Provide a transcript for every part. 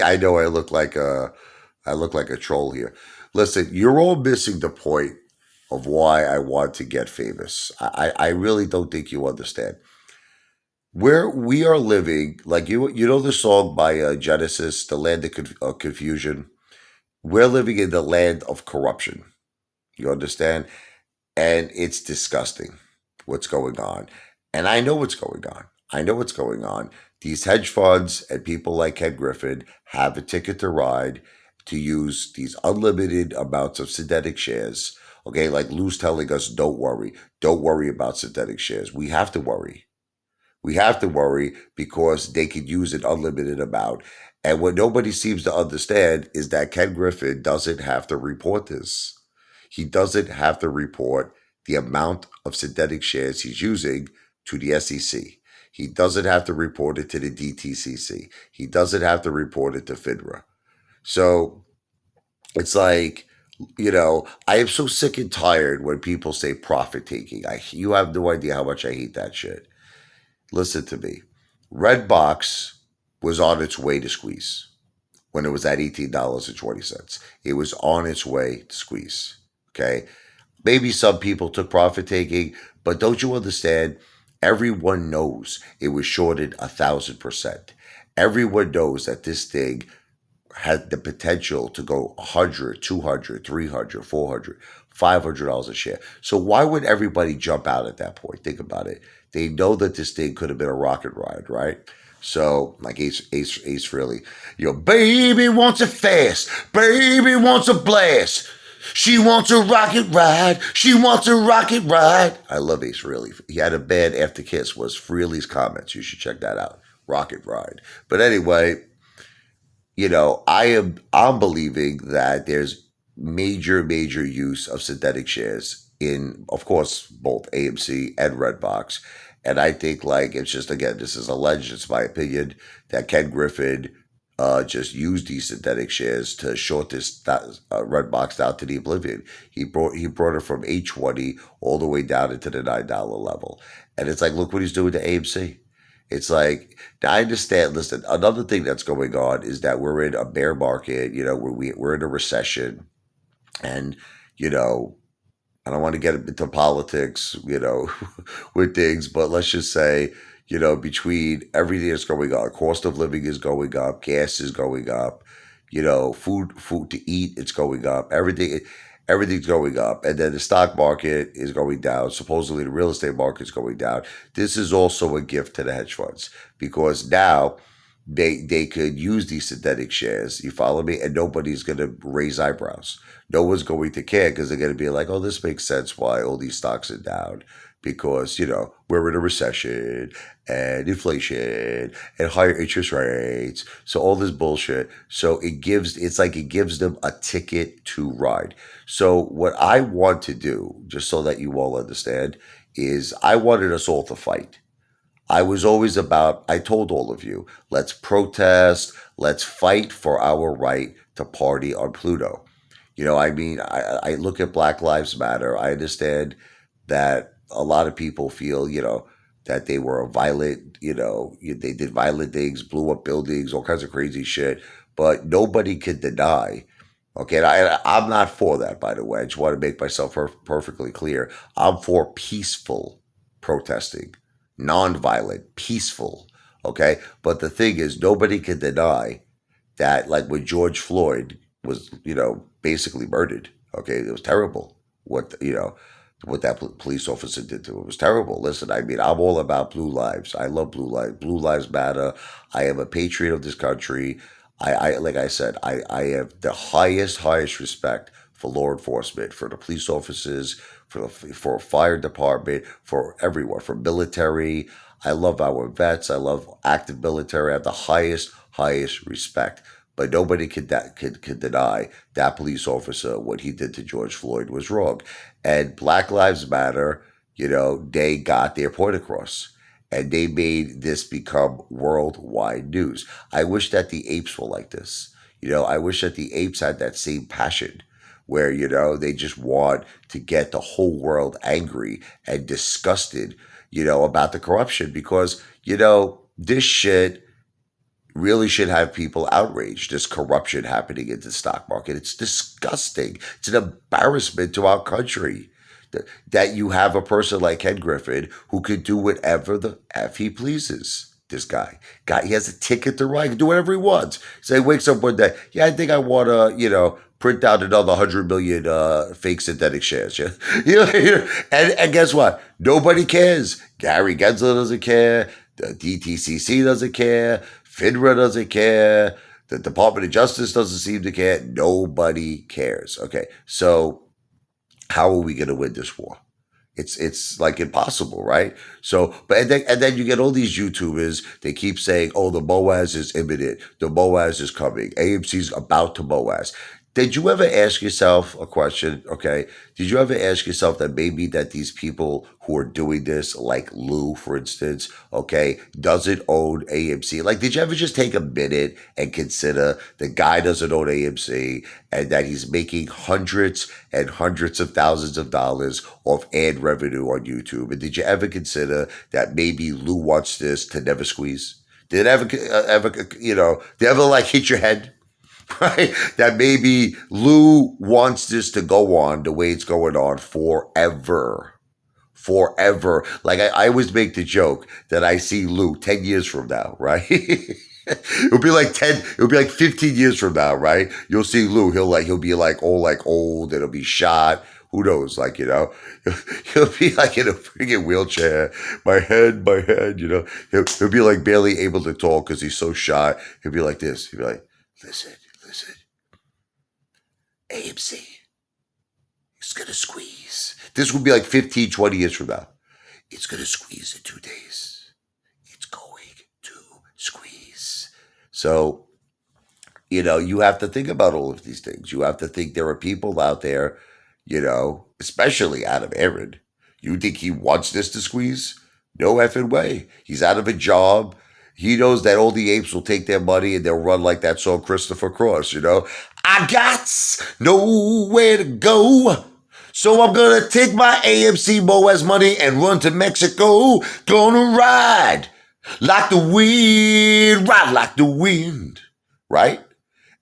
I know I look like a troll here. Listen, you're all missing the point of why I want to get famous. I really don't think you understand. Where we are living, like you know the song by Genesis, "The Land of Confusion." We're living in the land of corruption. You understand? And it's disgusting what's going on. And I know what's going on. I know what's going on. These hedge funds and people like Ken Griffin have a ticket to ride to use these unlimited amounts of synthetic shares. Okay, like Lou's telling us, don't worry about synthetic shares. We have to worry. We have to worry because they could use an unlimited amount. And what nobody seems to understand is that Ken Griffin doesn't have to report this. He doesn't have to report the amount of synthetic shares he's using to the SEC. He doesn't have to report it to the DTCC. He doesn't have to report it to FINRA. So it's like, I am so sick and tired when people say profit taking. You have no idea how much I hate that shit. Listen to me. Redbox was on its way to squeeze when it was at $18.20. It was on its way to squeeze. Okay. Maybe some people took profit taking, but don't you understand? Everyone knows it was shorted 1,000%. Everyone knows that this thing had the potential to go 100, 200, 300, 400, $500 a share. So why would everybody jump out at that point? Think about it. They know that this thing could have been a rocket ride, right? So, like Ace Frehley, baby wants it fast, baby wants a blast. She wants a rocket ride. She wants a rocket ride. I love Ace Frehley. He had a band after Kiss was Frehley's comments. You should check that out. Rocket ride. But anyway, I'm believing that there's major use of synthetic shares in, of course, both AMC and Redbox. And I think, like, it's just, again, this is alleged, it's my opinion, that Ken Griffin just used these synthetic shares to short this Redbox down to the oblivion. He brought it from 820 all the way down into the $9 level. And it's like, look what he's doing to AMC. It's like, I understand. Listen, another thing that's going on is that we're in a bear market, where we're in a recession. And, you know, I don't want to get into politics, with things, but let's just say, between everything that's going on, cost of living is going up, gas is going up, food to eat, it's going up, everything's going up, and then the stock market is going down. Supposedly, the real estate market is going down. This is also a gift to the hedge funds because now they could use these synthetic shares. You follow me? And nobody's going to raise eyebrows. No one's going to care because they're going to be like, oh, this makes sense why all these stocks are down because, we're in a recession and inflation and higher interest rates. So all this bullshit. So it's like it gives them a ticket to ride. So what I want to do, just so that you all understand, is I wanted us all to fight. I was always about, I told all of you, let's protest, let's fight for our right to party on Pluto. I look at Black Lives Matter. I understand that a lot of people feel, that they were violent, they did violent things, blew up buildings, all kinds of crazy shit. But nobody can deny. Okay, and I'm not for that, by the way. I just want to make myself perfectly clear. I'm for peaceful protesting, nonviolent, peaceful. Okay, but the thing is, nobody can deny that, like when George Floyd was, basically murdered. Okay, it was terrible. What that police officer did to him was terrible. Listen, I mean, I'm all about blue lives. I love blue lives. Blue lives matter. I am a patriot of this country. Like I said, I have the highest respect for law enforcement, for the police officers, for fire department, for everyone, for military. I love our vets. I love active military. I have the highest respect. But nobody could deny that police officer, what he did to George Floyd was wrong. And Black Lives Matter, they got their point across. And they made this become worldwide news. I wish that the apes were like this. I wish that the apes had that same passion where, they just want to get the whole world angry and disgusted, about the corruption because, this shit really should have people outraged. There's corruption happening in the stock market. It's disgusting. It's an embarrassment to our country that you have a person like Ken Griffin who could do whatever the F he pleases. This guy, he has a ticket to ride. He can do whatever he wants. So he wakes up one day, yeah, I think I want to, print out another 100 million fake synthetic shares. Yeah, and guess what? Nobody cares. Gary Gensler doesn't care. The DTCC doesn't care. FINRA doesn't care. The Department of Justice doesn't seem to care. Nobody cares. Okay, so how are we going to win this war? It's like impossible, right? So, but and then you get all these YouTubers. They keep saying, "Oh, the Boaz is imminent. The Boaz is coming. AMC's about to Boaz." Did you ever ask yourself a question? Okay, did you ever ask yourself that maybe that these people who are doing this, like Lou, for instance, okay, doesn't own AMC? Like, did you ever just take a minute and consider the guy doesn't own AMC and that he's making hundreds and hundreds of thousands of dollars off ad revenue on YouTube? And did you ever consider that maybe Lou wants this to never squeeze? Did it did it ever like hit your head? Right? That maybe Lou wants this to go on the way it's going on forever. Forever. Like I always make the joke that I see Lou 10 years from now, right? It'll be like 10, it'll be like 15 years from now, right? You'll see Lou, he'll be like old, and he'll be shot. Who knows? Like, he'll be like in a freaking wheelchair. My head, He'll be like barely able to talk because he's so shot. He'll be like this. He'll be like, listen, AMC, it's going to squeeze. This will be like 15, 20 years from now. It's going to squeeze in 2 days. It's going to squeeze. So, you have to think about all of these things. You have to think there are people out there, especially Adam Aaron. You think he wants this to squeeze? No effing way. He's out of a job. He knows that all the apes will take their money and they'll run like that song Christopher Cross, I got nowhere to go. So I'm gonna take my AMC Boaz money and run to Mexico. Gonna ride like the wind, ride like the wind. Right?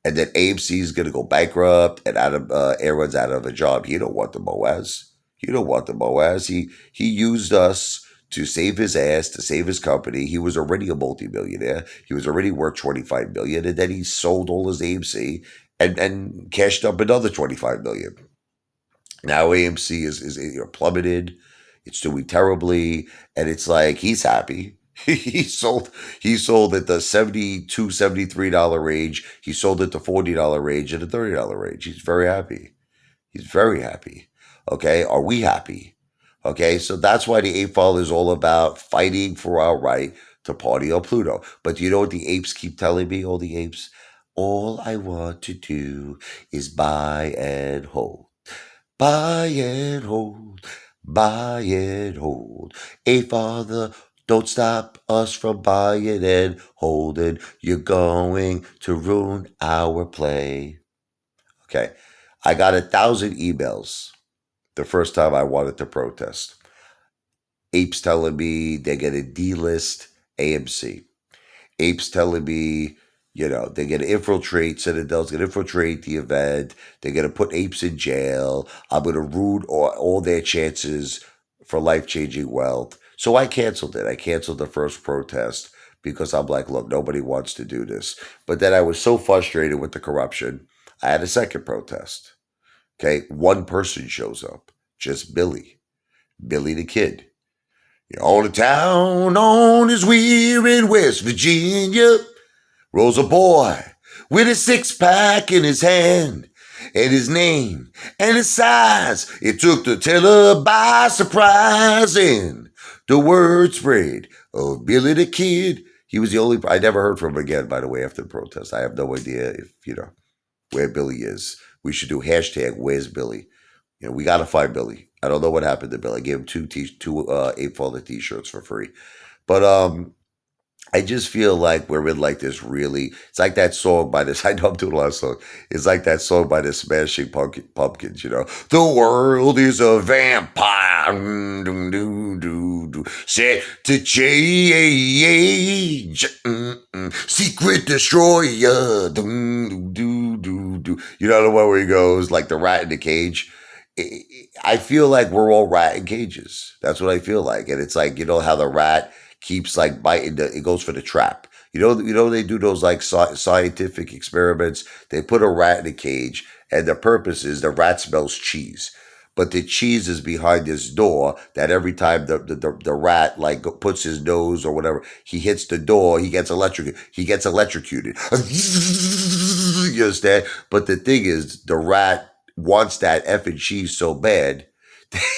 And then AMC is gonna go bankrupt and Aaron's out of a job. He don't want the Boaz. He don't want the Boaz. He used us to save his ass, to save his company. He was already a multimillionaire. He was already worth $25 million, and then he sold all his AMC and cashed up another $25 million. Now AMC is plummeted. It's doing terribly, and it's like he's happy. he sold at the $72, $73 range. He sold at the $40 range and the $30 range. He's very happy. He's very happy. Okay, are we happy? Okay, so that's why the ape father is all about fighting for our right to party on Pluto. But do you know what the apes keep telling me? All the apes, all I want to do is buy and hold. Buy and hold, buy and hold. Ape father, don't stop us from buying and holding. You're going to ruin our play. Okay, I got 1,000 emails the first time I wanted to protest. Apes telling me they're going to delist AMC. Apes telling me, they're going to infiltrate, Citadel's going to infiltrate the event. They're going to put apes in jail. I'm going to ruin all their chances for life-changing wealth. So I canceled it. I canceled the first protest because I'm like, look, nobody wants to do this. But then I was so frustrated with the corruption, I had a second protest. Okay, one person shows up, just Billy the Kid. On a town on his wheel in West Virginia rolls a boy with a 6-pack in his hand, and his name and his size, it took the teller by surprise, and the word spread of Billy the Kid. He was the only, I never heard from him again, by the way, after the protest. I have no idea if, where Billy is. We should do hashtag where's Billy. We got to find Billy. I don't know what happened to Billy. I gave him two Apefather t-shirts for free. But I just feel like we're in like this really. It's like that song by this. I know I'm doing a lot of songs. It's like that song by the Pumpkins. You know, the world is a vampire, set to change. Secret destroyer. You know the one where he goes like the rat in the cage. I feel like we're all rat in cages. That's what I feel like, and it's like how the rat keeps like biting it goes for the trap. They do those like scientific experiments. They put a rat in a cage, and the purpose is the rat smells cheese. But the cheese is behind this door that every time the rat like puts his nose or whatever, he hits the door, he gets electrocuted. He gets electrocuted. You understand? But the thing is, the rat wants that effing cheese so bad,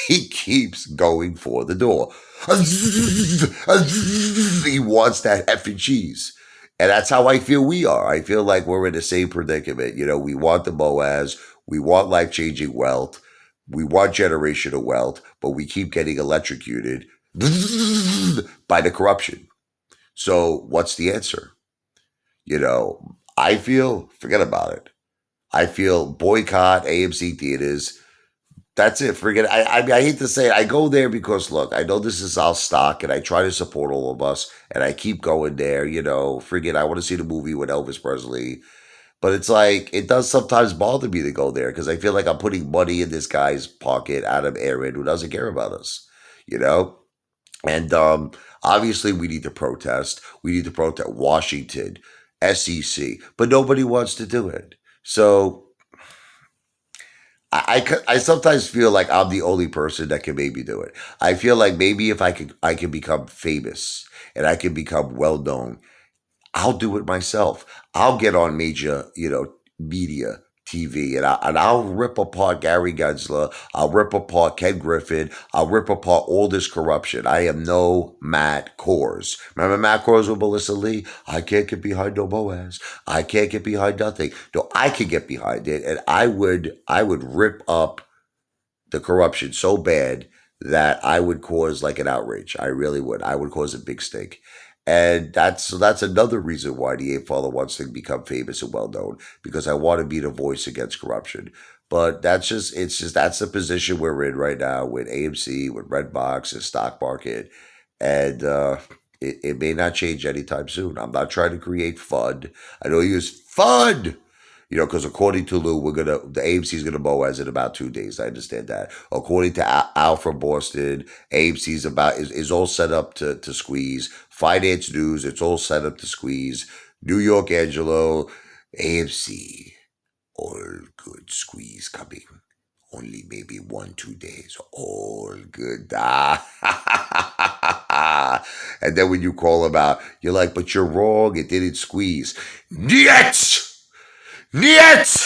he keeps going for the door. He wants that effing cheese. And that's how I feel we are. I feel like we're in the same predicament. We want the Boaz, we want life changing wealth, we want generational wealth, but we keep getting electrocuted by the corruption. So, what's the answer? I feel, forget about it. I feel boycott AMC theaters. That's it. Forget it. I hate to say it. I go there because look, I know this is our stock, and I try to support all of us, and I keep going there. Forget. I want to see the movie with Elvis Presley, but it's like it does sometimes bother me to go there because I feel like I'm putting money in this guy's pocket, Adam Aaron, who doesn't care about us. You know, and obviously we need to protest. We need to protest Washington, SEC, but nobody wants to do it. So I sometimes feel like I'm the only person that can maybe do it. I feel like maybe if I can become famous and I can become well known, I'll do it myself. I'll get on major, media TV, and I'll rip apart Gary Gensler. I'll rip apart Ken Griffin. I'll rip apart all this corruption. I am no Matt Kors. Remember Matt Kors with Melissa Lee? I can't get behind no Boaz. I can't get behind nothing. No, I can get behind it, and I would rip up the corruption so bad that I would cause like an outrage. I really would. I would cause a big stink. And that's another reason why the Ape Father wants to become famous and well known, because I want to be the voice against corruption. But that's the position we're in right now with AMC, with Redbox, and stock market, and it may not change anytime soon. I'm not trying to create FUD. I know you use FUD. Because according to Lou, the AMC is gonna Boaz in about 2 days. I understand that. According to Al from Boston, AMC's is all set up to squeeze. Finance News, it's all set up to squeeze. New York Angelo, AMC, all good squeeze coming. Only maybe 1 2 days. All good. And then when you call them out, you're like, but you're wrong. It didn't squeeze. Niet! Niet!